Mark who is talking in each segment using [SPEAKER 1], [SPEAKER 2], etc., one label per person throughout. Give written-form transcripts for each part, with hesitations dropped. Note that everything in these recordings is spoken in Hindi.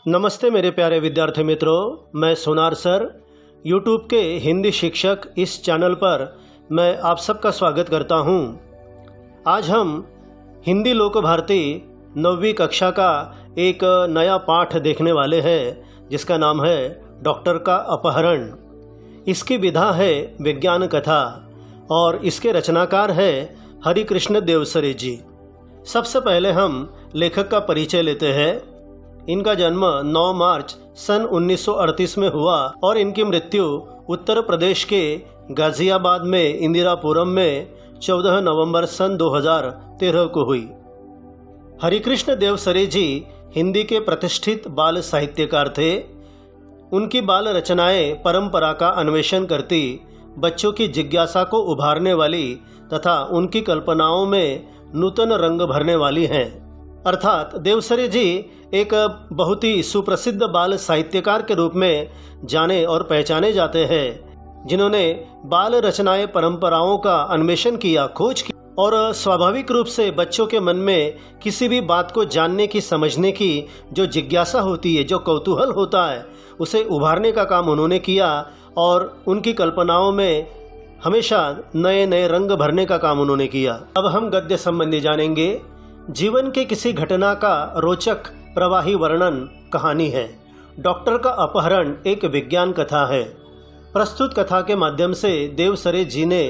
[SPEAKER 1] नमस्ते मेरे प्यारे विद्यार्थी मित्रों, मैं सोनार सर यूट्यूब के हिंदी शिक्षक इस चैनल पर मैं आप सबका स्वागत करता हूं। आज हम हिंदी लोक भारती 9वीं कक्षा का एक नया पाठ देखने वाले हैं जिसका नाम है डॉक्टर का अपहरण। इसकी विधा है विज्ञान कथा और इसके रचनाकार है हरिकृष्ण देवसरे जी। सबसे पहले हम लेखक का परिचय लेते हैं। इनका जन्म 9 मार्च सन 1938 में हुआ और इनकी मृत्यु उत्तर प्रदेश के गाजियाबाद में इंदिरापुरम में 14 नवंबर सन 2013 को हुई। हरिकृष्ण देवसरे जी हिंदी के प्रतिष्ठित बाल साहित्यकार थे। उनकी बाल रचनाएं परंपरा का अन्वेषण करती, बच्चों की जिज्ञासा को उभारने वाली तथा उनकी कल्पनाओं में नूतन रंग भरने वाली हैं। अर्थात देवसरे जी एक बहुत ही सुप्रसिद्ध बाल साहित्यकार के रूप में जाने और पहचाने जाते हैं, जिन्होंने बाल रचनाएं परंपराओं का अन्वेषण किया, खोज की और स्वाभाविक रूप से बच्चों के मन में किसी भी बात को जानने की, समझने की जो जिज्ञासा होती है, जो कौतूहल होता है, उसे उभारने का काम उन्होंने किया और उनकी कल्पनाओं में हमेशा नए नए रंग भरने का काम उन्होंने किया। अब हम गद्य संबंधी जानेंगे। जीवन के किसी घटना का रोचक प्रवाही वर्णन कहानी है। डॉक्टर का अपहरण एक विज्ञान कथा है। प्रस्तुत कथा के माध्यम से देवसरे जी ने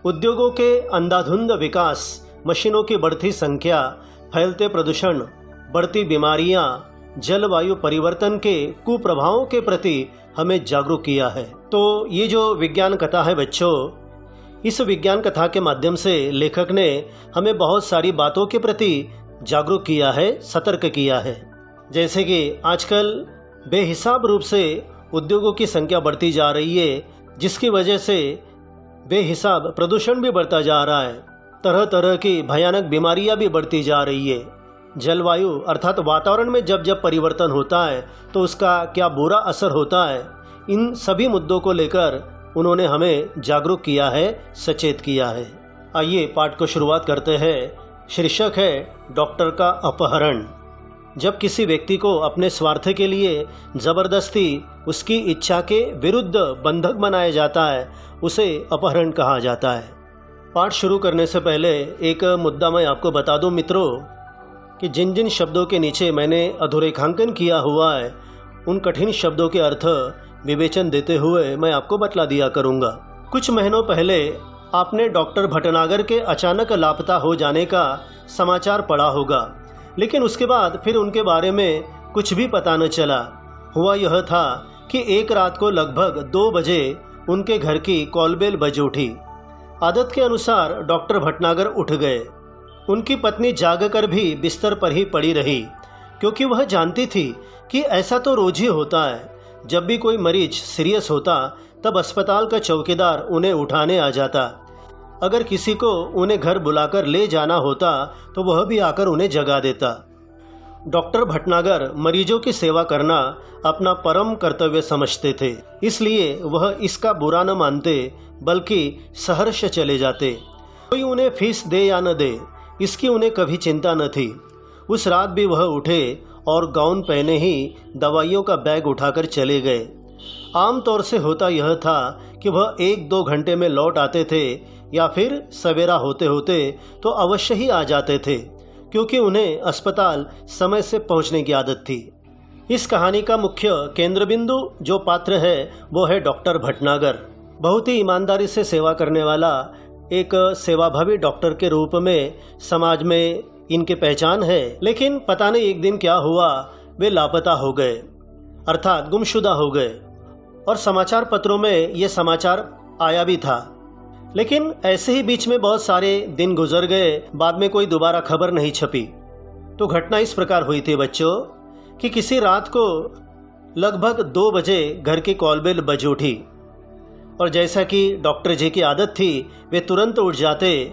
[SPEAKER 1] उद्योगों के अंधाधुंध विकास, मशीनों की बढ़ती संख्या, फैलते प्रदूषण, बढ़ती बीमारियां, जलवायु परिवर्तन के कुप्रभावों के प्रति हमें जागरूक किया है। तो ये जो विज्ञान कथा है बच्चों, इस विज्ञान कथा के माध्यम से लेखक ने हमें बहुत सारी बातों के प्रति जागरूक किया है, सतर्क किया है। जैसे कि आजकल बेहिसाब रूप से उद्योगों की संख्या बढ़ती जा रही है, जिसकी वजह से बेहिसाब प्रदूषण भी बढ़ता जा रहा है, तरह तरह की भयानक बीमारियां भी बढ़ती जा रही है। जलवायु अर्थात वातावरण में जब जब परिवर्तन होता है तो उसका क्या बुरा असर होता है, इन सभी मुद्दों को लेकर उन्होंने हमें जागरूक किया है, सचेत किया है। आइए पाठ को शुरुआत करते हैं। शीर्षक है डॉक्टर का अपहरण। जब किसी व्यक्ति को अपने स्वार्थ के लिए जबरदस्ती उसकी इच्छा के विरुद्ध बंधक बनाया जाता है, उसे अपहरण कहा जाता है। पाठ शुरू करने से पहले एक मुद्दा मैं आपको बता दूं मित्रों, कि जिन जिन शब्दों के नीचे मैंने अधोरेखांकन किया हुआ है, उन कठिन शब्दों के अर्थ विवेचन देते हुए मैं आपको बतला दिया करूंगा। कुछ महीनों पहले आपने डॉक्टर भटनागर के अचानक लापता हो जाने का समाचार पढ़ा होगा, लेकिन उसके बाद फिर उनके बारे में कुछ भी पता न चला। हुआ यह था कि एक रात को लगभग 2 बजे उनके घर की कॉलबेल बज उठी। आदत के अनुसार डॉक्टर भटनागर उठ गए। उनकी पत्नी जागकर भी बिस्तर पर ही पड़ी रही, क्योंकि वह जानती थी कि ऐसा तो रोज ही होता है। जब भी कोई मरीज सीरियस होता तब अस्पताल का चौकीदार उन्हें उठाने आ जाता। अगर किसी को उन्हें घर बुलाकर ले जाना होता तो वह भी आकर उन्हें जगा देता। डॉक्टर भटनागर मरीजों की सेवा करना अपना परम कर्तव्य समझते थे, इसलिए वह इसका बुरा न मानते, बल्कि सहर्ष चले जाते। कोई उन्हें फीस दे या न दे, इसकी उन्हें कभी चिंता न थी। उस रात भी वह उठे और गाउन पहने ही दवाइयों का बैग उठाकर चले गए। आमतौर से होता यह था कि वह 1-2 घंटे में लौट आते थे या फिर सवेरा होते होते तो अवश्य ही आ जाते थे, क्योंकि उन्हें अस्पताल समय से पहुंचने की आदत थी। इस कहानी का मुख्य केंद्र बिंदु जो पात्र है वो है डॉक्टर भटनागर। बहुत ही ईमानदारी से सेवा करने वाला एक सेवाभावी डॉक्टर के रूप में समाज में इनकी पहचान है। लेकिन पता नहीं एक दिन क्या हुआ, वे लापता हो गए, अर्थात गुमशुदा हो गए। और समाचार पत्रों में ये समाचार आया भी था। लेकिन ऐसे ही बीच में बहुत सारे दिन गुजर गए, बाद में कोई दोबारा खबर नहीं छपी। तो घटना इस प्रकार हुई थी बच्चों, कि किसी रात को लगभग 2 बजे घर की कॉलबेल बज उठी और जैसा कि डॉक्टर जी की आदत थी, वे तुरंत उठ जाते,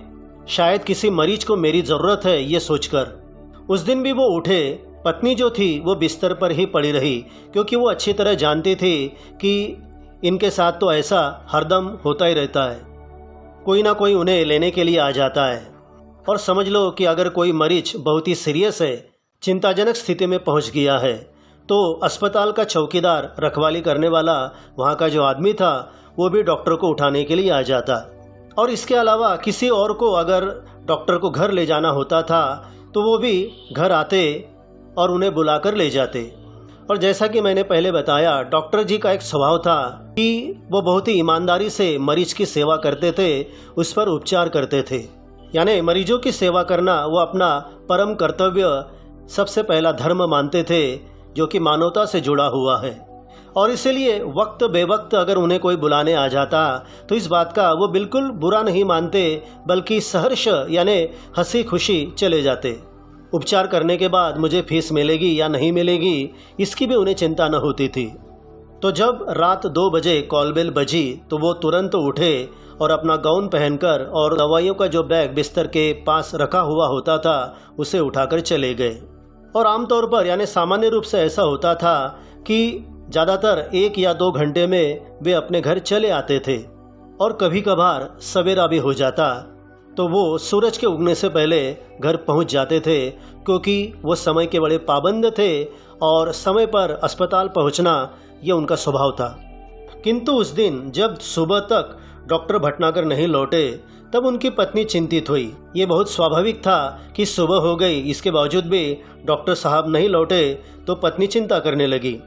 [SPEAKER 1] शायद किसी मरीज को मेरी ज़रूरत है ये सोचकर। उस दिन भी वो उठे। पत्नी जो थी वो बिस्तर पर ही पड़ी रही, क्योंकि वो अच्छी तरह जानती थी कि इनके साथ तो ऐसा हरदम होता ही रहता है, कोई ना कोई उन्हें लेने के लिए आ जाता है। और समझ लो कि अगर कोई मरीज बहुत ही सीरियस है, चिंताजनक स्थिति में पहुंच गया है, तो अस्पताल का चौकीदार, रखवाली करने वाला वहाँ का जो आदमी था, वो भी डॉक्टर को उठाने के लिए आ जाता। और इसके अलावा किसी और को अगर डॉक्टर को घर ले जाना होता था तो वो भी घर आते और उन्हें बुलाकर ले जाते। और जैसा कि मैंने पहले बताया, डॉक्टर जी का एक स्वभाव था कि वो बहुत ही ईमानदारी से मरीज की सेवा करते थे, उस पर उपचार करते थे। यानी मरीजों की सेवा करना वो अपना परम कर्तव्य, सबसे पहला धर्म मानते थे, जो कि मानवता से जुड़ा हुआ है। और इसीलिए वक्त बेवक्त अगर उन्हें कोई बुलाने आ जाता तो इस बात का वो बिल्कुल बुरा नहीं मानते, बल्कि सहर्ष यानी हंसी खुशी चले जाते। उपचार करने के बाद मुझे फीस मिलेगी या नहीं मिलेगी, इसकी भी उन्हें चिंता न होती थी। तो जब रात 2 बजे कॉल बेल बजी तो वो तुरंत उठे और अपना गाउन पहनकर और दवाइयों का जो बैग बिस्तर के पास रखा हुआ होता था उसे उठाकर चले गए। और आमतौर पर यानी सामान्य रूप से ऐसा होता था कि ज़्यादातर 1 या 2 घंटे में वे अपने घर चले आते थे। और कभी कभार सवेरा भी हो जाता तो वो सूरज के उगने से पहले घर पहुंच जाते थे, क्योंकि वो समय के बड़े पाबंद थे और समय पर अस्पताल पहुंचना यह उनका स्वभाव था। किंतु उस दिन जब सुबह तक डॉक्टर भटनागर नहीं लौटे तब उनकी पत्नी चिंतित हुई। ये बहुत स्वाभाविक था कि सुबह हो गई, इसके बावजूद भी डॉक्टर साहब नहीं लौटे तो पत्नी चिंता करने लगी।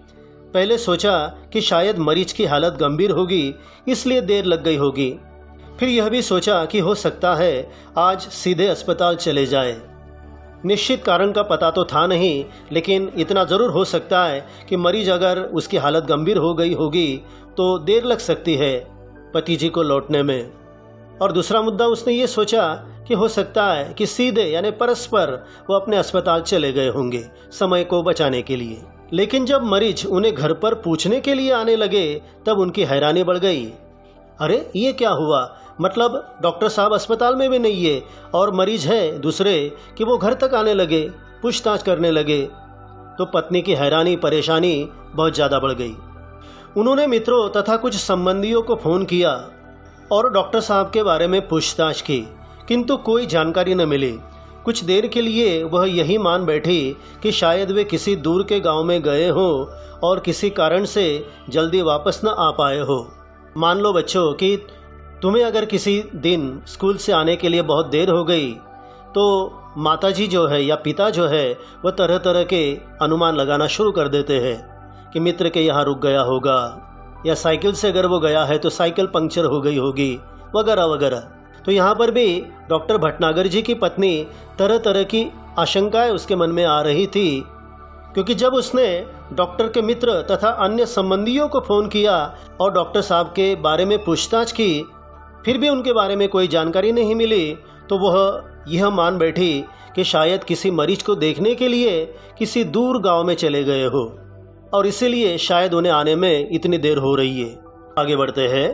[SPEAKER 1] पहले सोचा कि शायद मरीज की हालत गंभीर होगी, इसलिए देर लग गई होगी। फिर यह भी सोचा कि हो सकता है आज सीधे अस्पताल चले जाए। निश्चित कारण का पता तो था नहीं, लेकिन इतना ज़रूर हो सकता है कि मरीज अगर उसकी हालत गंभीर हो गई होगी तो देर लग सकती है पति जी को लौटने में। और दूसरा मुद्दा उसने ये सोचा कि हो सकता है कि सीधे यानी परस्पर वो अपने अस्पताल चले गए होंगे समय को बचाने के लिए। लेकिन जब मरीज उन्हें घर पर पूछने के लिए आने लगे तब उनकी हैरानी बढ़ गई। अरे ये क्या हुआ, मतलब डॉक्टर साहब अस्पताल में भी नहीं है और मरीज है दूसरे कि वो घर तक आने लगे, पूछताछ करने लगे। तो पत्नी की हैरानी परेशानी बहुत ज़्यादा बढ़ गई। उन्होंने मित्रों तथा कुछ संबंधियों को फ़ोन किया और डॉक्टर साहब के बारे में पूछताछ की, किंतु कोई जानकारी न मिली। कुछ देर के लिए वह यही मान बैठी कि शायद वे किसी दूर के गांव में गए हों और किसी कारण से जल्दी वापस न आ पाए हो। मान लो बच्चों कि तुम्हें अगर किसी दिन स्कूल से आने के लिए बहुत देर हो गई तो माताजी जो है या पिता जो है वह तरह तरह के अनुमान लगाना शुरू कर देते हैं कि मित्र के यहाँ रुक गया होगा, या साइकिल से अगर वो गया है तो साइकिल पंक्चर हो गई होगी, वगैरह वगैरह। तो यहाँ पर भी डॉक्टर भटनागर जी की पत्नी तरह तरह की आशंकाएं उसके मन में आ रही थी, क्योंकि जब उसने डॉक्टर के मित्र तथा अन्य संबंधियों को फ़ोन किया और डॉक्टर साहब के बारे में पूछताछ की, फिर भी उनके बारे में कोई जानकारी नहीं मिली, तो वह यह मान बैठी कि शायद किसी मरीज को देखने के लिए किसी दूर गांव में चले गए हो और इसीलिए शायद उन्हें आने में इतनी देर हो रही है। आगे बढ़ते हैं।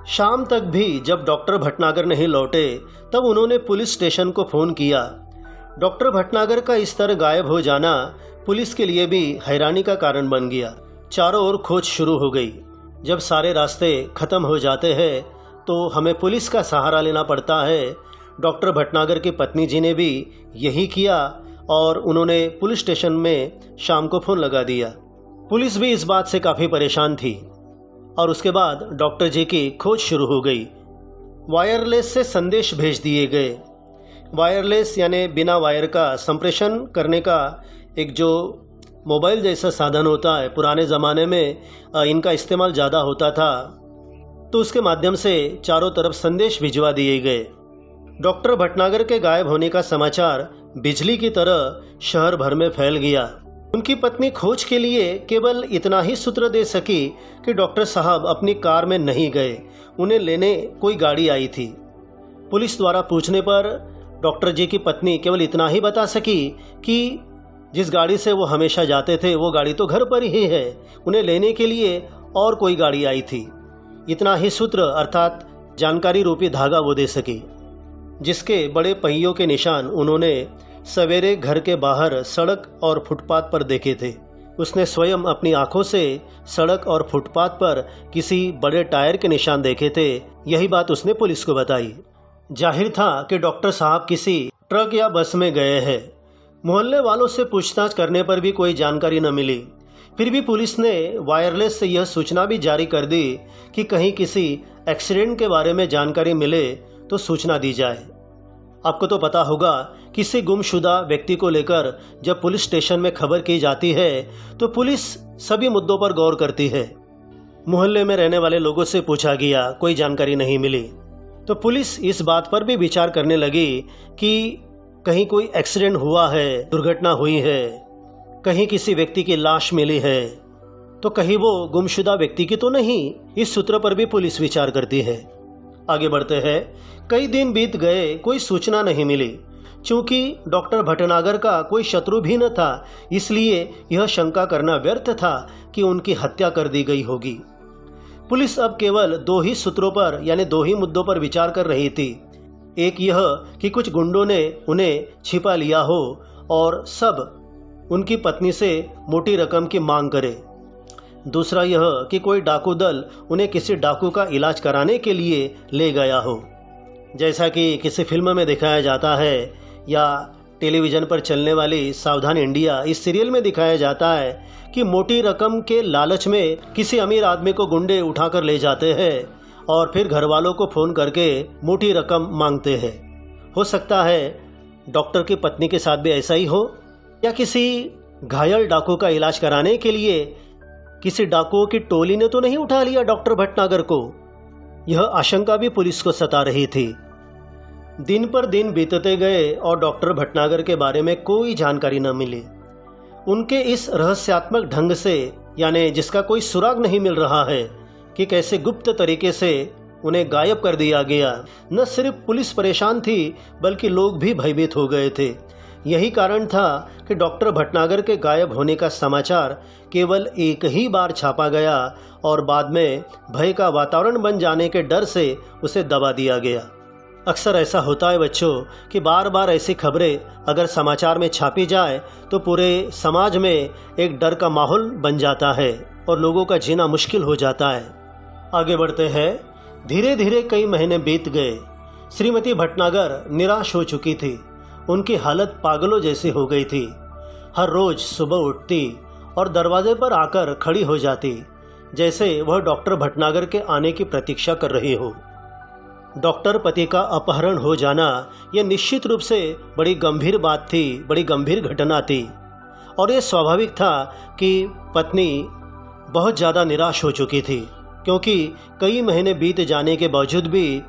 [SPEAKER 1] शाम तक भी जब डॉक्टर भटनागर नहीं लौटे तब उन्होंने पुलिस स्टेशन को फ़ोन किया। डॉक्टर भटनागर का इस तरह गायब हो जाना पुलिस के लिए भी हैरानी का कारण बन गया। चारों ओर खोज शुरू हो गई। जब सारे रास्ते ख़त्म हो जाते हैं तो हमें पुलिस का सहारा लेना पड़ता है। डॉक्टर भटनागर की पत्नी जी ने भी यही किया और उन्होंने पुलिस स्टेशन में शाम को फ़ोन लगा दिया। पुलिस भी इस बात से काफ़ी परेशान थी और उसके बाद डॉक्टर जी की खोज शुरू हो गई। वायरलेस से संदेश भेज दिए गए। वायरलेस यानी बिना वायर का संप्रेषण करने का एक जो मोबाइल जैसा साधन होता है, पुराने ज़माने में इनका इस्तेमाल ज़्यादा होता था, तो उसके माध्यम से चारों तरफ संदेश भिजवा दिए गए। डॉक्टर भटनागर के गायब होने का समाचार बिजली की तरह शहर भर में फैल गया। उनकी पत्नी खोज के लिए केवल इतना ही सूत्र दे सकी कि डॉक्टर साहब अपनी कार में नहीं गए, उन्हें लेने कोई गाड़ी आई थी। पुलिस द्वारा पूछने पर डॉक्टर जी की पत्नी केवल इतना ही बता सकी कि जिस गाड़ी से वो हमेशा जाते थे वो गाड़ी तो घर पर ही है, उन्हें लेने के लिए और कोई गाड़ी आई थी। इतना ही सूत्र अर्थात जानकारी रूपी धागा वो दे सकी, जिसके बड़े पहियों के निशान उन्होंने सवेरे घर के बाहर सड़क और फुटपाथ पर देखे थे। उसने स्वयं अपनी आंखों से सड़क और फुटपाथ पर किसी बड़े टायर के निशान देखे थे। यही बात उसने पुलिस को बताई। जाहिर था कि डॉक्टर साहब किसी ट्रक या बस में गए हैं। मोहल्ले वालों से पूछताछ करने पर भी कोई जानकारी न मिली। फिर भी पुलिस ने वायरलेस से यह सूचना भी जारी कर दी कि कहीं किसी एक्सीडेंट के बारे में जानकारी मिले तो सूचना दी जाए। आपको तो पता होगा, किसी गुमशुदा व्यक्ति को लेकर जब पुलिस स्टेशन में खबर की जाती है तो पुलिस सभी मुद्दों पर गौर करती है। मोहल्ले में रहने वाले लोगों से पूछा गया, कोई जानकारी नहीं मिली। तो पुलिस इस बात पर भी विचार करने लगी कि कहीं कोई एक्सीडेंट हुआ है, दुर्घटना हुई है, कहीं किसी व्यक्ति की लाश मिली है, तो कहीं वो गुमशुदा व्यक्ति की तो नहीं। इस सूत्र पर भी पुलिस विचार करती है। आगे बढ़ते हैं। कई दिन बीत गए, कोई सूचना नहीं मिली। चूंकि डॉक्टर भटनागर का कोई शत्रु भी न था, इसलिए यह शंका करना व्यर्थ था कि उनकी हत्या कर दी गई होगी। पुलिस अब केवल दो ही सूत्रों पर यानी दो ही मुद्दों पर विचार कर रही थी। एक यह कि कुछ गुंडों ने उन्हें छिपा लिया हो और सब उनकी पत्नी से मोटी रकम की मांग करे। दूसरा यह कि कोई डाकू दल उन्हें किसी डाकू का इलाज कराने के लिए ले गया हो। जैसा कि किसी फिल्म में दिखाया जाता है या टेलीविज़न पर चलने वाली सावधान इंडिया इस सीरियल में दिखाया जाता है कि मोटी रकम के लालच में किसी अमीर आदमी को गुंडे उठाकर ले जाते हैं और फिर घर वालों को फ़ोन करके मोटी रकम मांगते हैं। हो सकता है डॉक्टर की पत्नी के साथ भी ऐसा ही हो, या किसी घायल डाकू का इलाज कराने के लिए किसी डाकुओं की टोली ने तो नहीं उठा लिया डॉक्टर भटनागर को। यह आशंका भी पुलिस को सता रही थी। दिन पर दिन बीतते गए और डॉक्टर भटनागर के बारे में कोई जानकारी न मिली। उनके इस रहस्यात्मक ढंग से, यानी जिसका कोई सुराग नहीं मिल रहा है कि कैसे गुप्त तरीके से उन्हें गायब कर दिया गया, न सिर्फ पुलिस परेशान थी बल्कि लोग भी भयभीत हो गए थे। यही कारण था कि डॉक्टर भटनागर के गायब होने का समाचार केवल एक ही बार छापा गया और बाद में भय का वातावरण बन जाने के डर से उसे दबा दिया गया। अक्सर ऐसा होता है बच्चों कि बार बार ऐसी खबरें अगर समाचार में छापी जाए तो पूरे समाज में एक डर का माहौल बन जाता है और लोगों का जीना मुश्किल हो जाता है। आगे बढ़ते हैं। धीरे धीरे कई महीने बीत गए। श्रीमती भटनागर निराश हो चुकी थी। उनकी हालत पागलों जैसी हो गई थी। हर रोज सुबह उठती और दरवाजे पर आकर खड़ी हो जाती, जैसे वह डॉक्टर भटनागर के आने की प्रतीक्षा कर रही हो। डॉक्टर पति का अपहरण हो जाना यह निश्चित रूप से बड़ी गंभीर बात थी, बड़ी गंभीर घटना थी और यह स्वाभाविक था कि पत्नी बहुत ज़्यादा निराश हो चुकी थी, क्योंकि कई महीने बीत जाने के बावजूद भी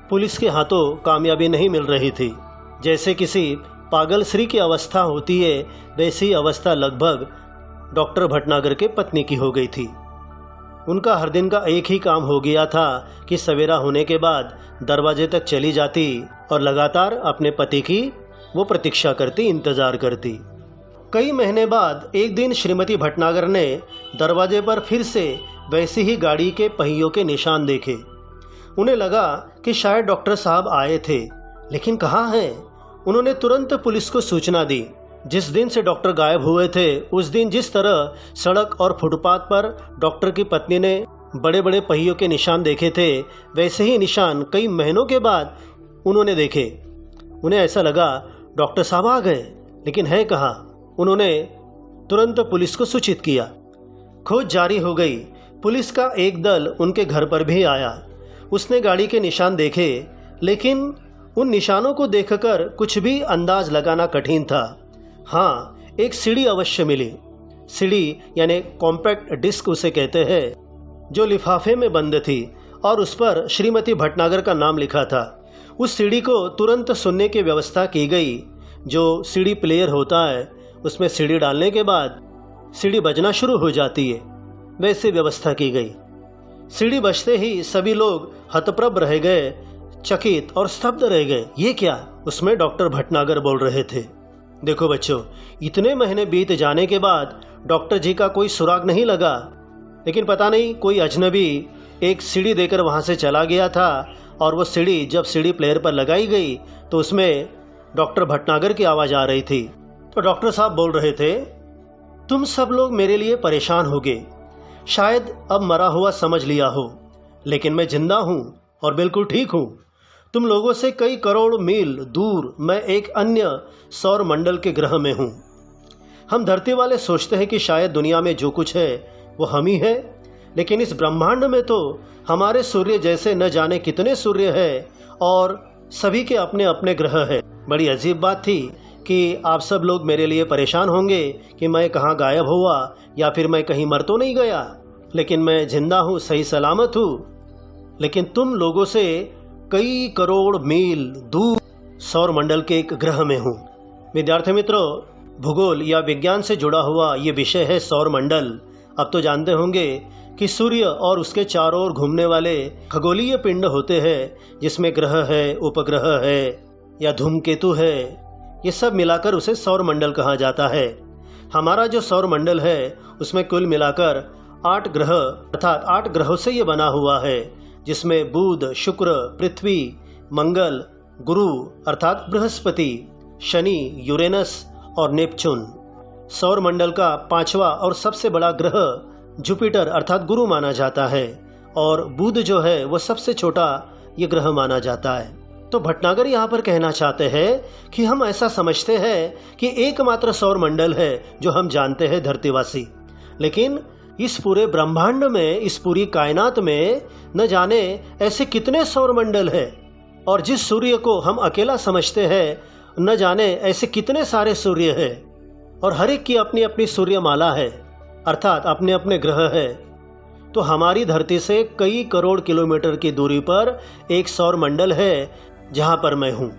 [SPEAKER 1] पुलिस के हाथों कामयाबी नहीं मिल रही थी। जैसे किसी पागल स्त्री की अवस्था होती है, वैसी अवस्था लगभग डॉक्टर भटनागर के पत्नी की हो गई थी। उनका हर दिन का एक ही काम हो गया था कि सवेरा होने के बाद दरवाजे तक चली जाती और लगातार अपने पति की वो प्रतीक्षा करती, इंतज़ार करती। कई महीने बाद एक दिन श्रीमती भटनागर ने दरवाजे पर फिर से वैसी ही गाड़ी के पहियों के निशान देखे। उन्हें लगा कि शायद डॉक्टर साहब आए थे, लेकिन कहाँ हैं? उन्होंने तुरंत पुलिस को सूचना दी। जिस दिन से डॉक्टर गायब हुए थे उस दिन जिस तरह सड़क और फुटपाथ पर डॉक्टर की पत्नी ने बड़े बड़े पहियों के निशान देखे थे, वैसे ही निशान कई महीनों के बाद उन्होंने देखे। उन्हें ऐसा लगा डॉक्टर साहब आ गए, लेकिन है कहाँ? उन्होंने तुरंत पुलिस को सूचित किया। खोज जारी हो गई। पुलिस का एक दल उनके घर पर भी आया। उसने गाड़ी के निशान देखे, लेकिन उन निशानों को देखकर कुछ भी अंदाज लगाना कठिन था। हाँ, एक सीढ़ी अवश्य मिली। सीढ़ी यानी कॉम्पैक्ट डिस्क उसे कहते हैं, जो लिफाफे में बंद थी और उस पर श्रीमती भटनागर का नाम लिखा था। उस सीढ़ी को तुरंत सुनने की व्यवस्था की गई। जो सीढ़ी प्लेयर होता है उसमें सीढ़ी डालने के बाद सीढ़ी बजना शुरू हो जाती है, वैसी व्यवस्था की गई। सीढ़ी बजते ही सभी लोग हतप्रभ रह गए, चकित और स्तब्ध रह गए। ये क्या? उसमें डॉक्टर भटनागर बोल रहे थे। देखो बच्चों, इतने महीने बीत जाने के बाद डॉक्टर जी का कोई सुराग नहीं लगा, लेकिन पता नहीं कोई अजनबी एक सीढ़ी देकर वहाँ से चला गया था और वो सीढ़ी जब सीढ़ी प्लेयर पर लगाई गई तो उसमें डॉक्टर भटनागर की आवाज़ आ रही थी। तो डॉक्टर साहब बोल रहे थे, तुम सब लोग मेरे लिए परेशान होगे, शायद अब मरा हुआ समझ लिया हो, लेकिन मैं जिंदा हूँ और बिल्कुल ठीक हूँ। तुम लोगों से कई करोड़ मील दूर मैं एक अन्य सौर मंडल के ग्रह में हूँ। हम धरती वाले सोचते हैं कि शायद दुनिया में जो कुछ है वो हम ही है, लेकिन इस ब्रह्मांड में तो हमारे सूर्य जैसे न जाने कितने सूर्य है और सभी के अपने अपने ग्रह है। बड़ी अजीब बात थी कि आप सब लोग मेरे लिए परेशान होंगे कि मैं कहाँ गायब हुआ या फिर मैं कहीं मर तो नहीं गया, लेकिन मैं जिंदा हूँ, सही सलामत हूँ। लेकिन तुम लोगों से कई करोड़ मील दूर सौर मंडल के एक ग्रह में हूँ। विद्यार्थी मित्रों, भूगोल या विज्ञान से जुड़ा हुआ ये विषय है सौर मंडल। अब तो जानते होंगे कि सूर्य और उसके चारों ओर घूमने वाले खगोलीय पिंड होते हैं, जिसमें ग्रह है, उपग्रह है या धूमकेतु है। ये सब मिलाकर उसे सौर मंडल कहा जाता है। हमारा जो सौर मंडल है उसमें कुल मिलाकर 8 ग्रह अर्थात 8 ग्रहों से ये बना हुआ है, जिसमें बुध, शुक्र, पृथ्वी, मंगल, गुरु अर्थात बृहस्पति, शनि, यूरेनस और नेपच्यून। सौर मंडल का 5वां और सबसे बड़ा ग्रह जुपिटर अर्थात गुरु माना जाता है और बुध जो है वो सबसे छोटा ये ग्रह माना जाता है। तो भटनागर यहाँ पर कहना चाहते हैं कि हम ऐसा समझते हैं कि एकमात्र सौर मंडल है जो हम जानते हैं धरतीवासी, लेकिन इस पूरे ब्रह्मांड में, इस पूरी कायनात में न जाने ऐसे कितने सौर मंडल है, और जिस सूर्य को हम अकेला समझते हैं न जाने ऐसे कितने सारे सूर्य है, और हर एक की अपनी अपनी सूर्यमाला है अर्थात अपने अपने ग्रह है। तो हमारी धरती से कई करोड़ किलोमीटर की दूरी पर एक सौर मंडल है जहां पर मैं हूं।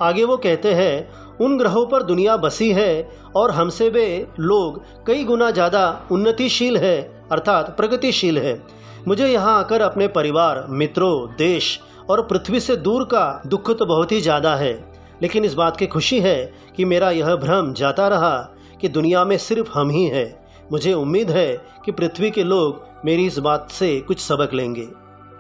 [SPEAKER 1] आगे वो कहते हैं उन ग्रहों पर दुनिया बसी है और हमसे वे लोग कई गुना ज़्यादा उन्नतिशील है अर्थात प्रगतिशील है। मुझे यहाँ आकर अपने परिवार, मित्रों, देश और पृथ्वी से दूर का दुख तो बहुत ही ज़्यादा है, लेकिन इस बात की खुशी है कि मेरा यह भ्रम जाता रहा कि दुनिया में सिर्फ हम ही हैं। मुझे उम्मीद है कि पृथ्वी के लोग मेरी इस बात से कुछ सबक लेंगे।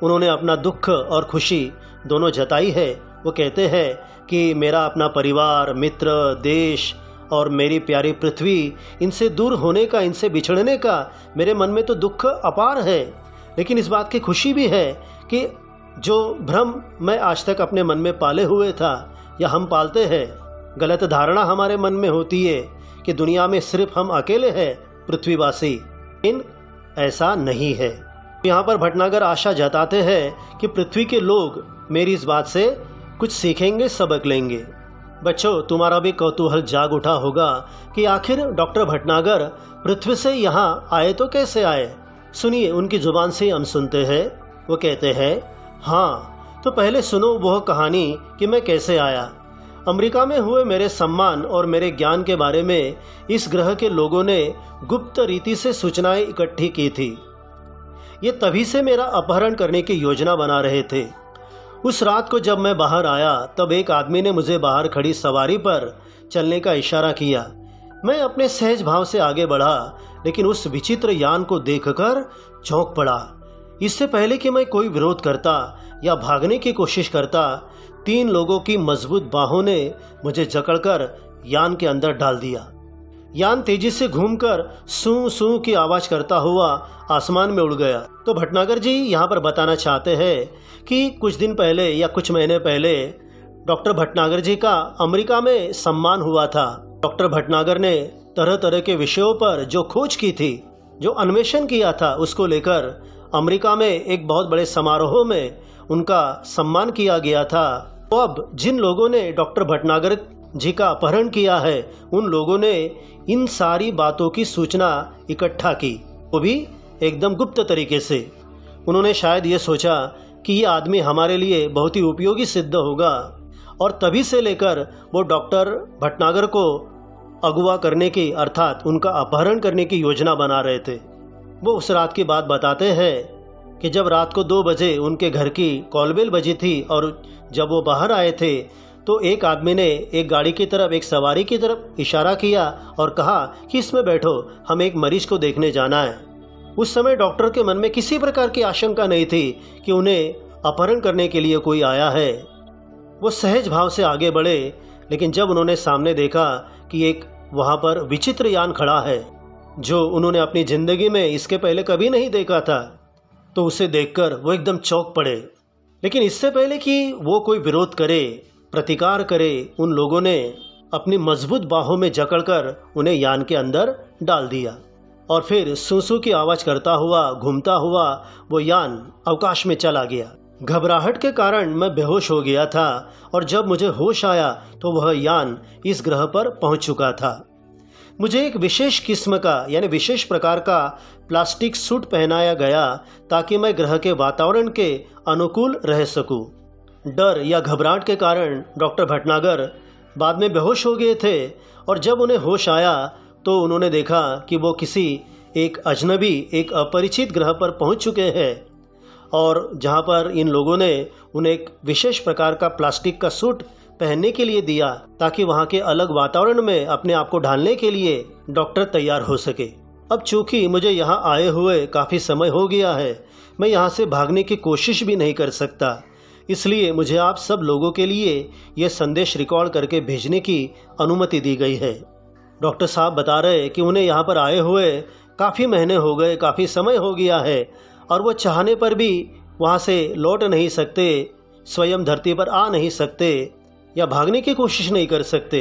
[SPEAKER 1] उन्होंने अपना दुख और खुशी दोनों जताई है। वो कहते हैं कि मेरा अपना परिवार, मित्र, देश और मेरी प्यारी पृथ्वी, इनसे दूर होने का, इनसे बिछड़ने का मेरे मन में तो दुख अपार है, लेकिन इस बात की खुशी भी है कि जो भ्रम मैं आज तक अपने मन में पाले हुए था या हम पालते हैं, गलत धारणा हमारे मन में होती है कि दुनिया में सिर्फ हम अकेले हैं पृथ्वीवासी, लेकिन ऐसा नहीं है। यहाँ पर भटनागर आशा जताते हैं कि पृथ्वी के लोग मेरी इस बात से कुछ सीखेंगे, सबक लेंगे। बच्चों, तुम्हारा भी कौतूहल जाग उठा होगा कि आखिर डॉक्टर भटनागर पृथ्वी से यहाँ आए तो कैसे आए। सुनिए, उनकी जुबान से हम सुनते हैं। वो कहते हैं, हाँ तो पहले सुनो वह कहानी कि मैं कैसे आया। अमेरिका में हुए मेरे सम्मान और मेरे ज्ञान के बारे में इस ग्रह के लोगों ने गुप्त रीति से सूचनाएं इकट्ठी की थी। ये तभी से मेरा अपहरण करने की योजना बना रहे थे। उस रात को जब मैं बाहर आया तब एक आदमी ने मुझे बाहर खड़ी सवारी पर चलने का इशारा किया। मैं अपने सहज भाव से आगे बढ़ा, लेकिन उस विचित्र यान को देखकर चौंक पड़ा। इससे पहले कि मैं कोई विरोध करता या भागने की कोशिश करता, 3 लोगों की मजबूत बाहों ने मुझे जकड़कर यान के अंदर डाल दिया। यान तेजी से घूमकर सूं सूं की आवाज करता हुआ आसमान में उड़ गया। तो भटनागर जी यहाँ पर बताना चाहते हैं कि कुछ दिन पहले या कुछ महीने पहले डॉक्टर भटनागर जी का अमेरिका में सम्मान हुआ था। डॉक्टर भटनागर ने तरह तरह के विषयों पर जो खोज की थी, जो अन्वेषण किया था, उसको लेकर अमेरिका में एक बहुत बड़े समारोह में उनका सम्मान किया गया था। तो अब जिन लोगों ने डॉक्टर भटनागर जी का अपहरण किया है, उन लोगों ने इन सारी बातों की सूचना इकट्ठा की, वो भी एकदम गुप्त तरीके से। उन्होंने शायद ये सोचा कि ये आदमी हमारे लिए बहुत ही उपयोगी सिद्ध होगा, और तभी से लेकर वो डॉक्टर भटनागर को अगवा करने की अर्थात उनका अपहरण करने की योजना बना रहे थे। वो उस रात की बात बताते हैं कि जब रात को 2 बजे उनके घर की कॉलबेल बजी थी और जब वो बाहर आए थे तो एक आदमी ने एक गाड़ी की तरफ, एक सवारी की तरफ इशारा किया और कहा कि इसमें बैठो, हम एक मरीज को देखने जाना है। उस समय डॉक्टर के मन में किसी प्रकार की आशंका नहीं थी कि उन्हें अपहरण करने के लिए कोई आया है। वो सहज भाव से आगे बढ़े, लेकिन जब उन्होंने सामने देखा कि एक वहाँ पर विचित्र यान खड़ा है जो उन्होंने अपनी ज़िंदगी में इसके पहले कभी नहीं देखा था, तो उसे देखकर वो एकदम चौंक पड़े। लेकिन इससे पहले कि वो कोई विरोध करे, प्रतिकार करे, उन लोगों ने अपनी मजबूत बाहों में जकड़कर उन्हें यान के अंदर डाल दिया और फिर सूसू की आवाज करता हुआ, घूमता हुआ वो यान अवकाश में चला गया। घबराहट के कारण मैं बेहोश हो गया था और जब मुझे होश आया तो वह यान इस ग्रह पर पहुंच चुका था। मुझे एक विशेष किस्म का यानी विशेष प्रकार का प्लास्टिक सूट पहनाया गया ताकि मैं ग्रह के वातावरण के अनुकूल रह सकूं। डर या घबराहट के कारण डॉक्टर भटनागर बाद में बेहोश हो गए थे और जब उन्हें होश आया तो उन्होंने देखा कि वो किसी एक अजनबी, एक अपरिचित ग्रह पर पहुंच चुके हैं और जहां पर इन लोगों ने उन्हें एक विशेष प्रकार का प्लास्टिक का सूट पहनने के लिए दिया ताकि वहां के अलग वातावरण में अपने आप को ढालने के लिए डॉक्टर तैयार हो सके। अब चूंकि मुझे यहाँ आए हुए काफ़ी समय हो गया है, मैं यहाँ से भागने की कोशिश भी नहीं कर सकता, इसलिए मुझे आप सब लोगों के लिए यह संदेश रिकॉर्ड करके भेजने की अनुमति दी गई है। डॉक्टर साहब बता रहे कि उन्हें यहाँ पर आए हुए काफ़ी महीने हो गए, काफ़ी समय हो गया है और वो चाहने पर भी वहाँ से लौट नहीं सकते, स्वयं धरती पर आ नहीं सकते या भागने की कोशिश नहीं कर सकते।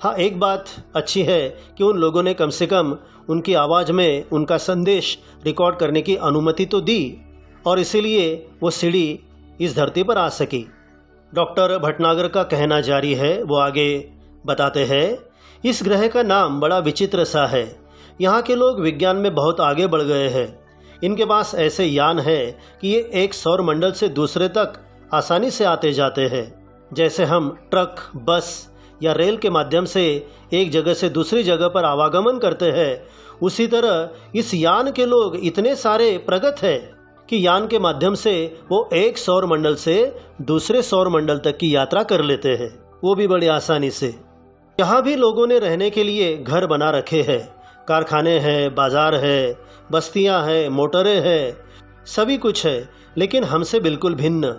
[SPEAKER 1] हाँ, एक बात अच्छी है कि उन लोगों ने कम से कम उनकी आवाज़ में उनका संदेश रिकॉर्ड करने की अनुमति तो दी और इसीलिए वो सीढ़ी इस धरती पर आ सकी। डॉक्टर भटनागर का कहना जारी है, वो आगे बताते हैं, इस ग्रह का नाम बड़ा विचित्र सा है। यहाँ के लोग विज्ञान में बहुत आगे बढ़ गए हैं। इनके पास ऐसे यान है कि ये एक सौर मंडल से दूसरे तक आसानी से आते जाते हैं। जैसे हम ट्रक, बस या रेल के माध्यम से एक जगह से दूसरी जगह पर आवागमन करते हैं, उसी तरह इस यान के लोग इतने सारे प्रगत हैं कि यान के माध्यम से वो एक सौर मंडल से दूसरे सौर मंडल तक की यात्रा कर लेते हैं, वो भी बड़ी आसानी से। यहाँ भी लोगों ने रहने के लिए घर बना रखे हैं, कारखाने हैं, बाजार है, बस्तियाँ हैं, मोटरें हैं, सभी कुछ है, लेकिन हमसे बिल्कुल भिन्न।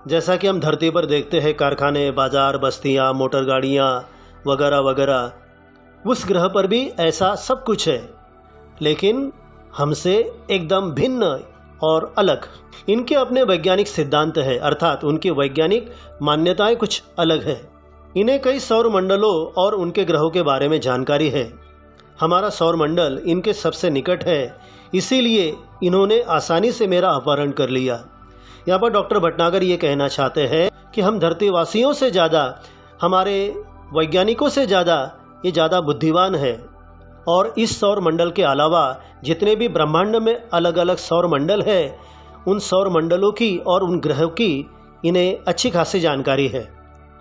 [SPEAKER 1] जैसा कि हम धरती पर देखते हैं कारखाने, बाजार, बस्तियाँ, मोटर गाड़ियाँ वगैरह वगैरह, उस ग्रह पर भी ऐसा सब कुछ है, लेकिन हमसे एकदम भिन्न और अलग। इनके अपने वैज्ञानिक सिद्धांत है, अर्थात उनकी वैज्ञानिक मान्यताएं कुछ अलग है। इन्हें कई सौर मंडलों और उनके ग्रहों के बारे में जानकारी है। हमारा सौर मंडल इनके सबसे निकट है, इसीलिए इन्होंने आसानी से मेरा अपहरण कर लिया। यहाँ पर डॉक्टर भटनागर ये कहना चाहते हैं कि हम धरतीवासियों से ज़्यादा, हमारे वैज्ञानिकों से ये ज़्यादा बुद्धिमान है और इस सौर मंडल के अलावा जितने भी ब्रह्मांड में अलग अलग सौर मंडल है, उन सौर मंडलों की और उन ग्रहों की इन्हें अच्छी खासी जानकारी है।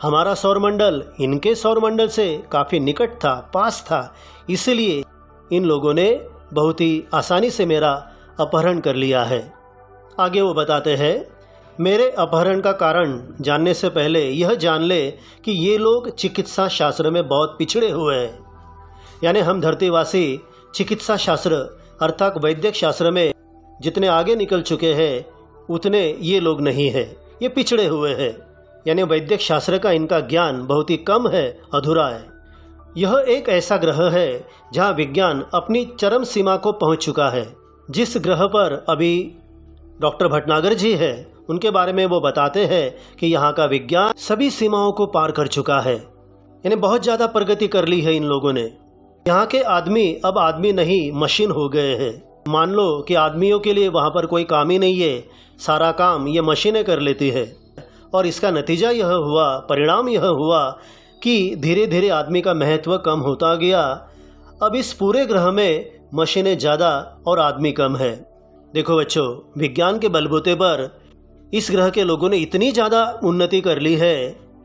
[SPEAKER 1] हमारा सौर मंडल इनके सौर मंडल से काफ़ी निकट था, पास था, इसलिए इन लोगों ने बहुत ही आसानी से मेरा अपहरण कर लिया है। आगे वो बताते हैं, मेरे अपहरण का कारण जानने से पहले यह जान ले कि ये लोग चिकित्सा शास्त्र में बहुत पिछड़े हुए हैं। यानी हम धरतीवासी चिकित्सा शास्त्र अर्थात वैद्यक शास्त्र में जितने आगे निकल चुके हैं, उतने ये लोग नहीं हैं, ये पिछड़े हुए हैं। यानी वैद्यक शास्त्र का इनका ज्ञान बहुत ही कम है, अधूरा है। यह एक ऐसा ग्रह है जहाँ विज्ञान अपनी चरम सीमा को पहुँच चुका है। जिस ग्रह पर अभी डॉक्टर भटनागर जी है, उनके बारे में वो बताते हैं कि यहाँ का विज्ञान सभी सीमाओं को पार कर चुका है, यानी बहुत ज़्यादा प्रगति कर ली है इन लोगों ने। यहाँ के आदमी अब आदमी नहीं, मशीन हो गए हैं। मान लो कि आदमियों के लिए वहाँ पर कोई काम ही नहीं है, सारा काम ये मशीनें कर लेती है और इसका नतीजा यह हुआ, परिणाम यह हुआ कि धीरे धीरे आदमी का महत्व कम होता गया। अब इस पूरे ग्रह में मशीनें ज़्यादा और आदमी कम है। देखो बच्चों, विज्ञान के बलबूते पर इस ग्रह के लोगों ने इतनी ज़्यादा उन्नति कर ली है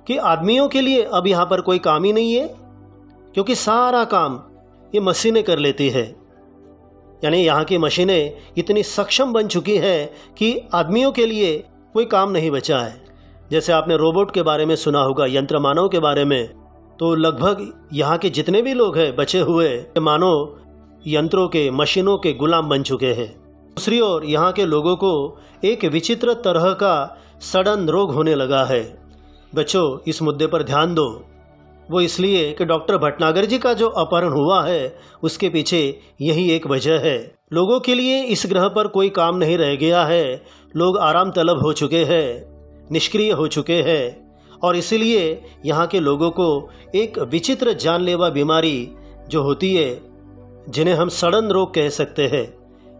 [SPEAKER 1] कि आदमियों के लिए अब यहाँ पर कोई काम ही नहीं है, क्योंकि सारा काम ये मशीनें कर लेती है। यानी यहाँ की मशीनें इतनी सक्षम बन चुकी है कि आदमियों के लिए कोई काम नहीं बचा है। जैसे आपने रोबोट के बारे में सुना होगा, यंत्र मानव के बारे में, तो लगभग यहाँ के जितने भी लोग हैं बचे हुए मानव यंत्रों के, मशीनों के गुलाम बन चुके हैं। दूसरी ओर यहाँ के लोगों को एक विचित्र तरह का सडन रोग होने लगा है। बच्चों, इस मुद्दे पर ध्यान दो। वो इसलिए कि डॉक्टर भटनागर जी का जो अपहरण हुआ है, उसके पीछे यही एक वजह है। लोगों के लिए इस ग्रह पर कोई काम नहीं रह गया है, लोग आराम तलब हो चुके हैं। निष्क्रिय हो चुके हैं और इसीलिए यहाँ के लोगों को एक विचित्र जानलेवा बीमारी जो होती है, जिन्हें हम सड़न रोग कह सकते हैं,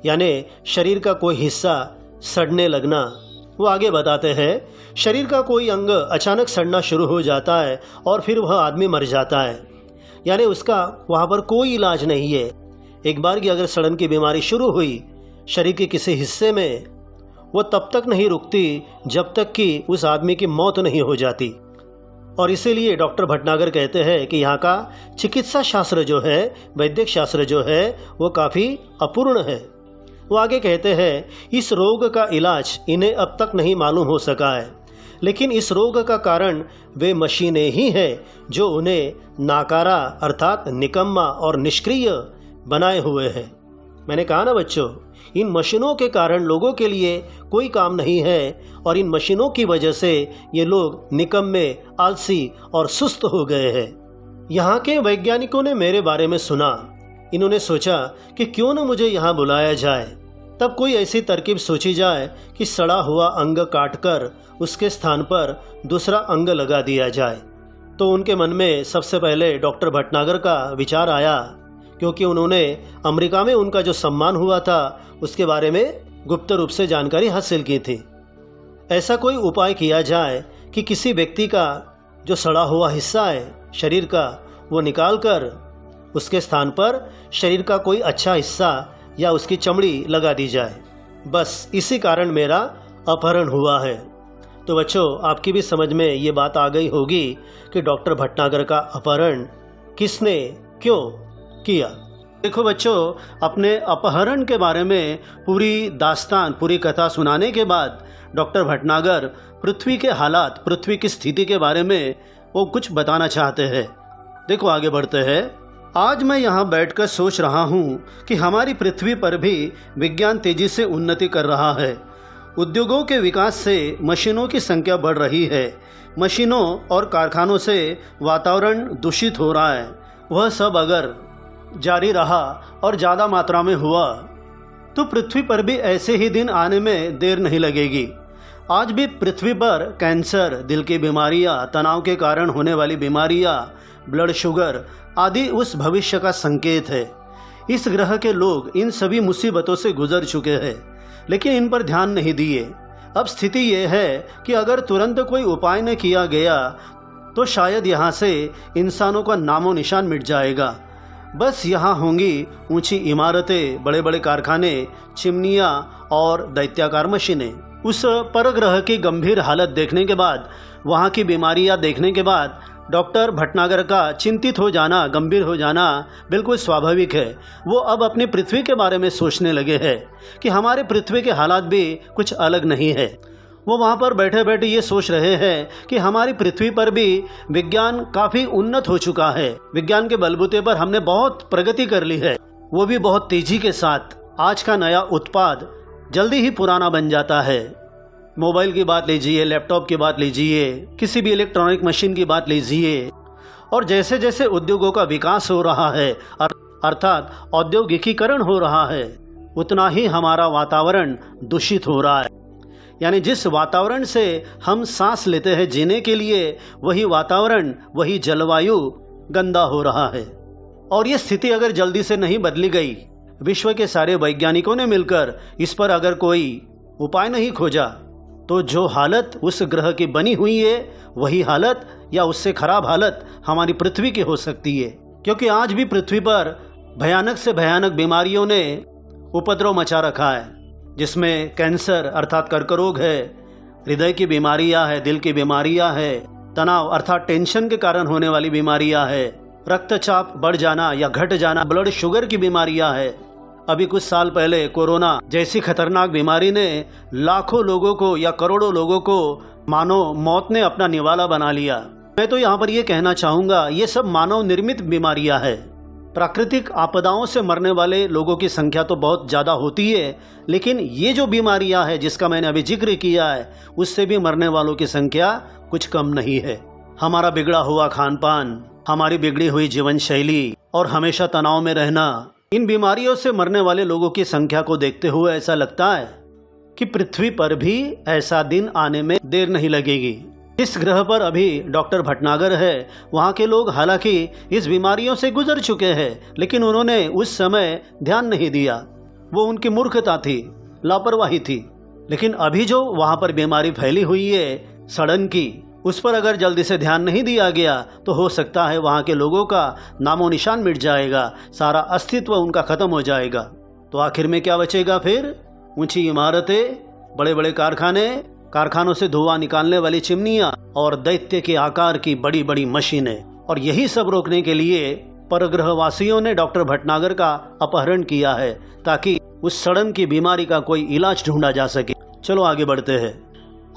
[SPEAKER 1] यानी शरीर का कोई हिस्सा सड़ने लगना। वो आगे बताते हैं, शरीर का कोई अंग अचानक सड़ना शुरू हो जाता है और फिर वह आदमी मर जाता है, यानी उसका वहाँ पर कोई इलाज नहीं है। एक बार की अगर सड़न की बीमारी शुरू हुई शरीर के किसी हिस्से में, वो तब तक नहीं रुकती जब तक कि उस आदमी की मौत नहीं हो जाती। और इसीलिए डॉक्टर भटनागर कहते हैं कि यहाँ का चिकित्सा शास्त्र जो है, वैद्यक शास्त्र जो है, वो काफ़ी अपूर्ण है। वो आगे कहते हैं, इस रोग का इलाज इन्हें अब तक नहीं मालूम हो सका है, लेकिन इस रोग का कारण वे मशीनें ही हैं जो उन्हें नाकारा अर्थात निकम्मा और निष्क्रिय बनाए हुए हैं। मैंने कहा ना बच्चों, इन मशीनों के कारण लोगों के लिए कोई काम नहीं है और इन मशीनों की वजह से ये लोग निकम्मे, आलसी और सुस्त हो गए हैं। यहाँ के वैज्ञानिकों ने मेरे बारे में सुना। इन्होंने सोचा कि क्यों न मुझे यहाँ बुलाया जाए। तब कोई ऐसी तरकीब सोची जाए कि सड़ा हुआ अंग काटकर उसके स्थान पर दूसरा अंग लगा दिया जाए। तो उनके मन में सबसे पहले डॉक्टर भटनागर का विचार आया, क्योंकि उन्होंने अमेरिका में उनका जो सम्मान हुआ था उसके बारे में गुप्त रूप से जानकारी हासिल की थी। ऐसा कोई उपाय किया जाए कि किसी व्यक्ति का जो सड़ा हुआ हिस्सा है शरीर का, वो निकाल कर उसके स्थान पर शरीर का कोई अच्छा हिस्सा या उसकी चमड़ी लगा दी जाए। बस इसी कारण मेरा अपहरण हुआ है। तो बच्चों, आपकी भी समझ में ये बात आ गई होगी कि डॉक्टर भटनागर का अपहरण किसने क्यों किया। देखो बच्चों, अपने अपहरण के बारे में पूरी दास्तान, पूरी कथा सुनाने के बाद डॉक्टर भटनागर पृथ्वी के हालात, पृथ्वी की स्थिति के बारे में वो कुछ बताना चाहते हैं। देखो आगे बढ़ते हैं। आज मैं यहाँ बैठकर सोच रहा हूँ कि हमारी पृथ्वी पर भी विज्ञान तेजी से उन्नति कर रहा है। उद्योगों के विकास से मशीनों की संख्या बढ़ रही है। मशीनों और कारखानों से वातावरण दूषित हो रहा है। वह सब अगर जारी रहा और ज़्यादा मात्रा में हुआ तो पृथ्वी पर भी ऐसे ही दिन आने में देर नहीं लगेगी। आज भी पृथ्वी पर कैंसर, दिल की बीमारियां, तनाव के कारण होने वाली बीमारियां, ब्लड शुगर आदि उस भविष्य का संकेत है। इस ग्रह के लोग इन सभी मुसीबतों से गुजर चुके हैं, लेकिन इन पर ध्यान नहीं दिए। अब स्थिति ये है कि अगर तुरंत कोई उपाय न किया गया तो शायद यहाँ से इंसानों का नामो निशान मिट जाएगा। बस यहाँ होंगी ऊंची इमारतें, बड़े बड़े कारखाने, चिमनियाँ और दैत्याकार मशीनें। उस परग्रह की गंभीर हालत देखने के बाद, वहाँ की बीमारियाँ देखने के बाद डॉक्टर भटनागर का चिंतित हो जाना, गंभीर हो जाना बिल्कुल स्वाभाविक है। वो अब अपनी पृथ्वी के बारे में सोचने लगे हैं कि हमारे पृथ्वी के हालात भी कुछ अलग नहीं है। वो वहाँ पर बैठे बैठे ये सोच रहे हैं कि हमारी पृथ्वी पर भी विज्ञान काफ़ी उन्नत हो चुका है। विज्ञान के बलबूते पर हमने बहुत प्रगति कर ली है, वो भी बहुत तेजी के साथ। आज का नया उत्पाद जल्दी ही पुराना बन जाता है। मोबाइल की बात लीजिए, लैपटॉप की बात लीजिए, किसी भी इलेक्ट्रॉनिक मशीन की बात लीजिए। और जैसे जैसे उद्योगों का विकास हो रहा है, अर्थात औद्योगिकीकरण हो रहा है, उतना ही हमारा वातावरण दूषित हो रहा है। यानी जिस वातावरण से हम सांस लेते हैं जीने के लिए, वही वातावरण, वही जलवायु गंदा हो रहा है। और ये स्थिति अगर जल्दी से नहीं बदली गई, विश्व के सारे वैज्ञानिकों ने मिलकर इस पर अगर कोई उपाय नहीं खोजा, तो जो हालत उस ग्रह की बनी हुई है वही हालत या उससे खराब हालत हमारी पृथ्वी की हो सकती है। क्योंकि आज भी पृथ्वी पर भयानक से भयानक बीमारियों ने उपद्रव मचा रखा है, जिसमें कैंसर अर्थात कर्करोग है, हृदय की बीमारियां है, दिल की बीमारियां है, तनाव अर्थात टेंशन के कारण होने वाली बीमारियां है, रक्तचाप बढ़ जाना या घट जाना, ब्लड शुगर की बीमारियां है। अभी कुछ साल पहले कोरोना जैसी खतरनाक बीमारी ने लाखों लोगों को या करोड़ों लोगों को मानो मौत ने अपना निवाला बना लिया। मैं तो यहाँ पर ये कहना चाहूँगा, ये सब मानव निर्मित बीमारियाँ है। प्राकृतिक आपदाओं से मरने वाले लोगों की संख्या तो बहुत ज़्यादा होती है, लेकिन ये जो बीमारियाँ है जिसका मैंने अभी जिक्र किया है, उससे भी मरने वालों की संख्या कुछ कम नहीं है। हमारा बिगड़ा हुआ खान पान, हमारी बिगड़ी हुई जीवन शैली और हमेशा तनाव में रहना, इन बीमारियों से मरने वाले लोगों की संख्या को देखते हुए ऐसा लगता है कि पृथ्वी पर भी ऐसा दिन आने में देर नहीं लगेगी। इस ग्रह पर अभी डॉक्टर भटनागर है, वहाँ के लोग हालांकि इस बीमारियों से गुजर चुके हैं, लेकिन उन्होंने उस समय ध्यान नहीं दिया। वो उनकी मूर्खता थी, लापरवाही थी। लेकिन अभी जो वहाँ पर बीमारी फैली हुई है सड़न की, उस पर अगर जल्दी से ध्यान नहीं दिया गया तो हो सकता है वहाँ के लोगों का नामो निशान मिट जाएगा, सारा अस्तित्व उनका खत्म हो जाएगा। तो आखिर में क्या बचेगा फिर? ऊंची इमारतें, बड़े बड़े कारखानों से धुआं निकालने वाली चिमनियां और दैत्य के आकार की बड़ी बड़ी मशीनें। और यही सब रोकने के लिए परग्रहवासियों ने डॉक्टर भटनागर का अपहरण किया है ताकि उस सड़न की बीमारी का कोई इलाज ढूंढा जा सके। चलो आगे बढ़ते हैं।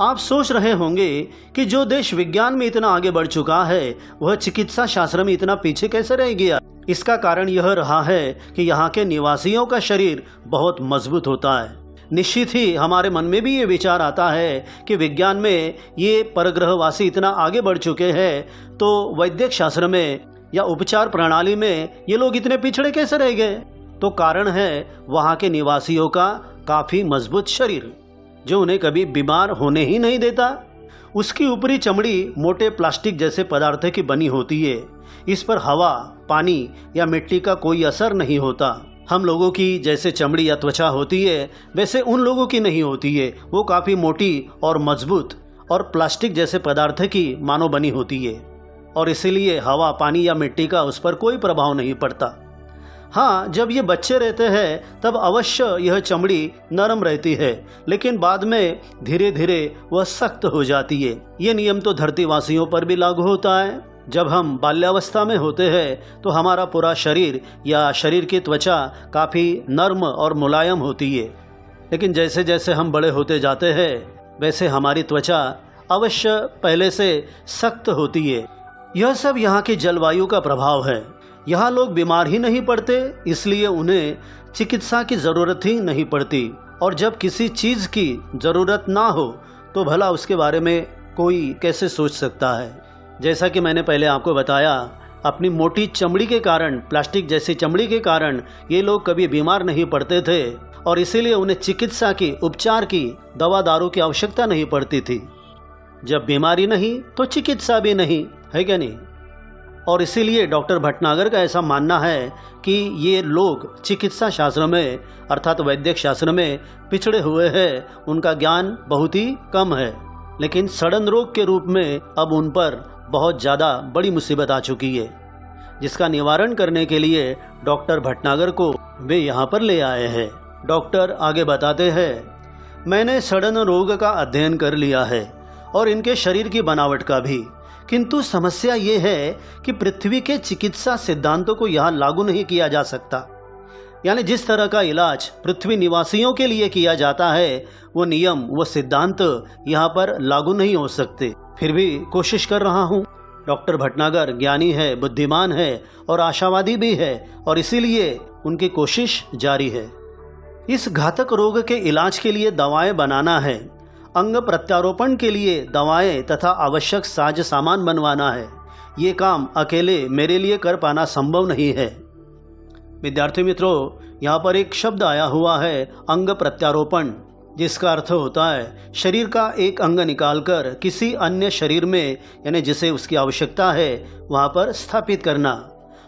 [SPEAKER 1] आप सोच रहे होंगे कि जो देश विज्ञान में इतना आगे बढ़ चुका है वह चिकित्सा शास्त्र में इतना पीछे कैसे रह गया। इसका कारण यह रहा है कि यहाँ के निवासियों का शरीर बहुत मजबूत होता है। निश्चित ही हमारे मन में भी ये विचार आता है कि विज्ञान में ये परग्रहवासी इतना आगे बढ़ चुके हैं तो वैद्यक शास्त्र में या उपचार प्रणाली में ये लोग इतने पिछड़े कैसे रह गए। तो कारण है वहाँ के निवासियों का काफ़ी मजबूत शरीर जो उन्हें कभी बीमार होने ही नहीं देता। उसकी ऊपरी चमड़ी मोटे प्लास्टिक जैसे पदार्थ की बनी होती है। इस पर हवा, पानी या मिट्टी का कोई असर नहीं होता। हम लोगों की जैसे चमड़ी या त्वचा होती है वैसे उन लोगों की नहीं होती है। वो काफ़ी मोटी और मजबूत और प्लास्टिक जैसे पदार्थ की मानो बनी होती है और इसीलिए हवा, पानी या मिट्टी का उस पर कोई प्रभाव नहीं पड़ता। हाँ, जब ये बच्चे रहते हैं तब अवश्य यह चमड़ी नरम रहती है, लेकिन बाद में धीरे धीरे वह सख्त हो जाती है। ये नियम तो धरतीवासियों पर भी लागू होता है। जब हम बाल्यावस्था में होते हैं तो हमारा पूरा शरीर या शरीर की त्वचा काफ़ी नर्म और मुलायम होती है, लेकिन जैसे जैसे हम बड़े होते जाते हैं वैसे हमारी त्वचा अवश्य पहले से सख्त होती है। यह सब यहाँ की जलवायु का प्रभाव है। यहाँ लोग बीमार ही नहीं पड़ते, इसलिए उन्हें चिकित्सा की ज़रूरत ही नहीं पड़ती। और जब किसी चीज़ की ज़रूरत ना हो तो भला उसके बारे में कोई कैसे सोच सकता है। जैसा कि मैंने पहले आपको बताया, अपनी मोटी चमड़ी के कारण, प्लास्टिक जैसी चमड़ी के कारण ये लोग कभी बीमार नहीं पड़ते थे और इसीलिए उन्हें चिकित्सा की, उपचार की, दवा दारू की आवश्यकता नहीं पड़ती थी। जब बीमारी नहीं तो चिकित्सा भी नहीं, है क्या नहीं। और इसीलिए डॉक्टर भटनागर का ऐसा मानना है कि ये लोग चिकित्सा शास्त्र में अर्थात वैद्यक शास्त्र में पिछड़े हुए हैं, उनका ज्ञान बहुत ही कम है। लेकिन सड़न रोग के रूप में अब उन पर बहुत ज़्यादा बड़ी मुसीबत आ चुकी है, जिसका निवारण करने के लिए डॉक्टर भटनागर को वे यहाँ पर ले आए हैं। डॉक्टर आगे बताते हैं, मैंने सड़न रोग का अध्ययन कर लिया है और इनके शरीर की बनावट का भी, किंतु समस्या ये है कि पृथ्वी के चिकित्सा सिद्धांतों को यहाँ लागू नहीं किया जा सकता। यानी जिस तरह का इलाज पृथ्वी निवासियों के लिए किया जाता है वो नियम, वो सिद्धांत यहाँ पर लागू नहीं हो सकते। फिर भी कोशिश कर रहा हूँ। डॉक्टर भटनागर ज्ञानी है, बुद्धिमान है और आशावादी भी है और इसीलिए उनकी कोशिश जारी है। इस घातक रोग के इलाज के लिए दवाएं बनाना है, अंग प्रत्यारोपण के लिए दवाएं तथा आवश्यक साज सामान बनवाना है। ये काम अकेले मेरे लिए कर पाना संभव नहीं है। विद्यार्थी मित्रों, यहाँ पर एक शब्द आया हुआ है अंग प्रत्यारोपण, जिसका अर्थ होता है शरीर का एक अंग निकालकर किसी अन्य शरीर में, यानी जिसे उसकी आवश्यकता है वहाँ पर स्थापित करना।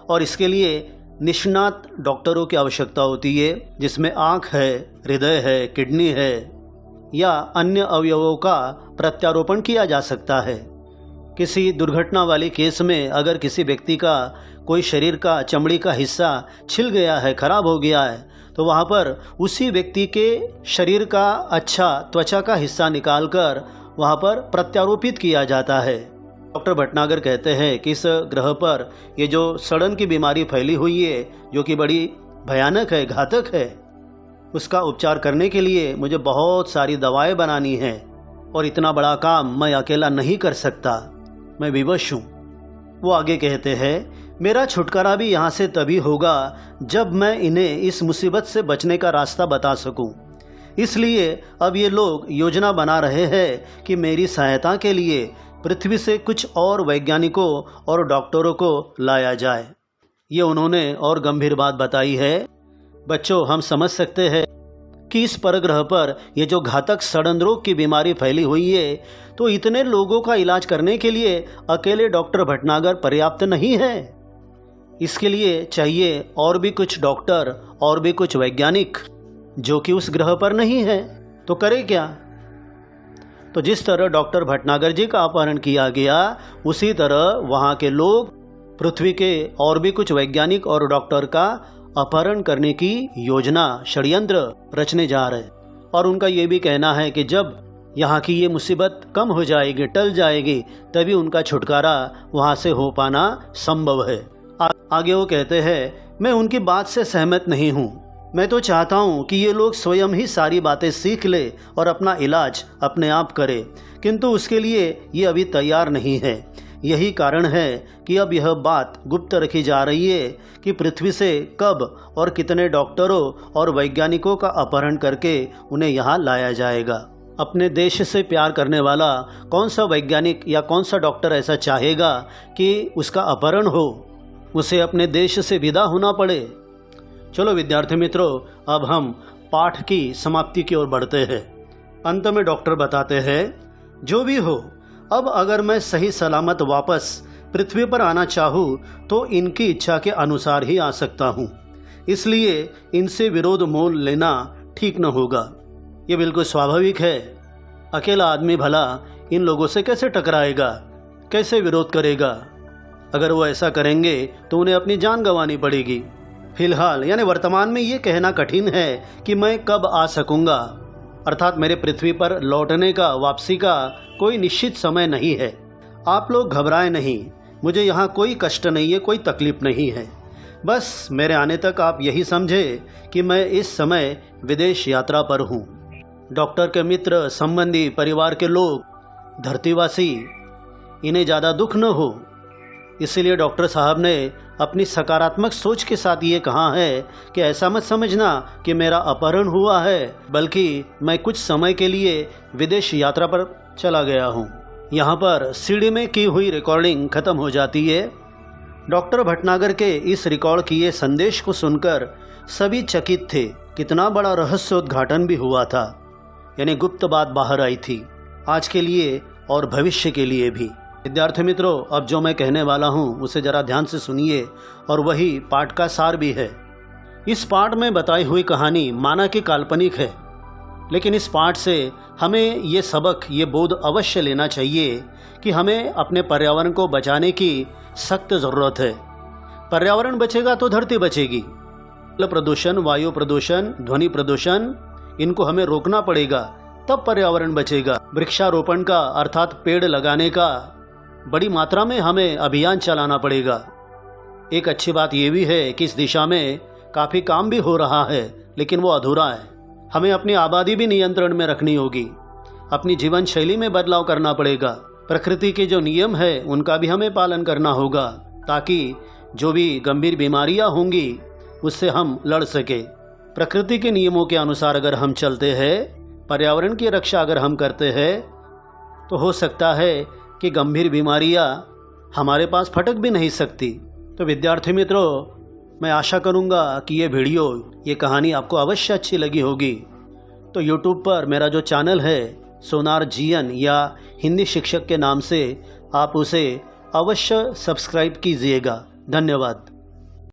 [SPEAKER 1] और इसके लिए निष्णात डॉक्टरों की आवश्यकता होती है, जिसमें आँख है, हृदय है, किडनी है या अन्य अवयवों का प्रत्यारोपण किया जा सकता है। किसी दुर्घटना वाले केस में अगर किसी व्यक्ति का कोई शरीर का चमड़ी का हिस्सा छिल गया है, खराब हो गया है, तो वहाँ पर उसी व्यक्ति के शरीर का अच्छा त्वचा का हिस्सा निकालकर वहाँ पर प्रत्यारोपित किया जाता है। डॉक्टर भटनागर कहते हैं कि इस ग्रह पर ये जो सड़न की बीमारी फैली हुई है, जो कि बड़ी भयानक है, घातक है, उसका उपचार करने के लिए मुझे बहुत सारी दवाएं बनानी हैं और इतना बड़ा काम मैं अकेला नहीं कर सकता, मैं विवश हूँ। वो आगे कहते हैं, मेरा छुटकारा भी यहाँ से तभी होगा जब मैं इन्हें इस मुसीबत से बचने का रास्ता बता सकूं। इसलिए अब ये लोग योजना बना रहे हैं कि मेरी सहायता के लिए पृथ्वी से कुछ और वैज्ञानिकों और डॉक्टरों को लाया जाए। ये उन्होंने और गंभीर बात बताई है। बच्चों, हम समझ सकते हैं कि इस परग्रह पर ये जो घातक सड़न रोग की बीमारी फैली हुई है, तो इतने लोगों का इलाज करने के लिए अकेले डॉक्टर भटनागर पर्याप्त नहीं है। इसके लिए चाहिए और भी कुछ डॉक्टर और भी कुछ वैज्ञानिक जो कि उस ग्रह पर नहीं है। तो करे क्या? तो जिस तरह डॉक्टर भटनागर जी का अपहरण किया गया, उसी तरह वहाँ के लोग पृथ्वी के और भी कुछ वैज्ञानिक और डॉक्टर का अपहरण करने की योजना, षड्यंत्र रचने जा रहे हैं। और उनका ये भी कहना है कि जब यहाँ की ये मुसीबत कम हो जाएगी, टल जाएगी, तभी उनका छुटकारा वहाँ से हो पाना संभव है। आगे वो कहते हैं, मैं उनकी बात से सहमत नहीं हूँ। मैं तो चाहता हूँ कि ये लोग स्वयं ही सारी बातें सीख ले और अपना इलाज अपने आप करे, किंतु उसके लिए ये अभी तैयार नहीं है। यही कारण है कि अब यह बात गुप्त रखी जा रही है कि पृथ्वी से कब और कितने डॉक्टरों और वैज्ञानिकों का अपहरण करके उन्हें यहाँ लाया जाएगा। अपने देश से प्यार करने वाला कौन सा वैज्ञानिक या कौन सा डॉक्टर ऐसा चाहेगा कि उसका अपहरण हो, उसे अपने देश से विदा होना पड़े। चलो विद्यार्थी मित्रों, अब हम पाठ की समाप्ति की ओर बढ़ते हैं। अंत में डॉक्टर बताते हैं, जो भी हो, अब अगर मैं सही सलामत वापस पृथ्वी पर आना चाहूँ तो इनकी इच्छा के अनुसार ही आ सकता हूँ, इसलिए इनसे विरोध मोल लेना ठीक न होगा। ये बिल्कुल स्वाभाविक है। अकेला आदमी भला इन लोगों से कैसे टकराएगा, कैसे विरोध करेगा? अगर वो ऐसा करेंगे तो उन्हें अपनी जान गंवानी पड़ेगी। फिलहाल यानी वर्तमान में ये कहना कठिन है कि मैं कब आ सकूंगा, अर्थात मेरे पृथ्वी पर लौटने का, वापसी का कोई निश्चित समय नहीं है। आप लोग घबराएं नहीं, मुझे यहाँ कोई कष्ट नहीं है, कोई तकलीफ नहीं है। बस मेरे आने तक आप यही समझे कि मैं इस समय विदेश यात्रा पर हूँ। डॉक्टर के मित्र, संबंधी, परिवार के लोग, धरतीवासी, इन्हें ज़्यादा दुख न हो, इसीलिए डॉक्टर साहब ने अपनी सकारात्मक सोच के साथ ये कहा है कि ऐसा मत समझना कि मेरा अपहरण हुआ है, बल्कि मैं कुछ समय के लिए विदेश यात्रा पर चला गया हूँ। यहाँ पर सीडी में की हुई रिकॉर्डिंग खत्म हो जाती है। डॉक्टर भटनागर के इस रिकॉर्ड किए संदेश को सुनकर सभी चकित थे। कितना बड़ा रहस्योद्घाटन भी हुआ था, यानी गुप्त बात बाहर आई थी, आज के लिए और भविष्य के लिए भी। विद्यार्थी मित्रों, अब जो मैं कहने वाला हूँ उसे जरा ध्यान से सुनिए, और वही पाठ का सार भी है। इस पाठ में बताई हुई कहानी माना कि काल्पनिक है, लेकिन इस पाठ से हमें ये सबक, ये बोध अवश्य लेना चाहिए कि हमें अपने पर्यावरण को बचाने की सख्त ज़रूरत है। पर्यावरण बचेगा तो धरती बचेगी। जल प्रदूषण, वायु प्रदूषण, ध्वनि प्रदूषण, इनको हमें रोकना पड़ेगा, तब पर्यावरण बचेगा। वृक्षारोपण का, अर्थात पेड़ लगाने का बड़ी मात्रा में हमें अभियान चलाना पड़ेगा। एक अच्छी बात यह भी है कि इस दिशा में काफ़ी काम भी हो रहा है, लेकिन वो अधूरा है। हमें अपनी आबादी भी नियंत्रण में रखनी होगी, अपनी जीवन शैली में बदलाव करना पड़ेगा। प्रकृति के जो नियम है उनका भी हमें पालन करना होगा, ताकि जो भी गंभीर बीमारियां होंगी उससे हम लड़ सके। प्रकृति के नियमों के अनुसार अगर हम चलते हैं, पर्यावरण की रक्षा अगर हम करते हैं, तो हो सकता है कि गंभीर बीमारियां हमारे पास फटक भी नहीं सकती। तो विद्यार्थी मित्रों, मैं आशा करूंगा कि ये वीडियो, ये कहानी आपको अवश्य अच्छी लगी होगी। तो YouTube पर मेरा जो चैनल है सोनार जीएन या हिंदी शिक्षक के नाम से, आप उसे अवश्य सब्सक्राइब कीजिएगा। धन्यवाद।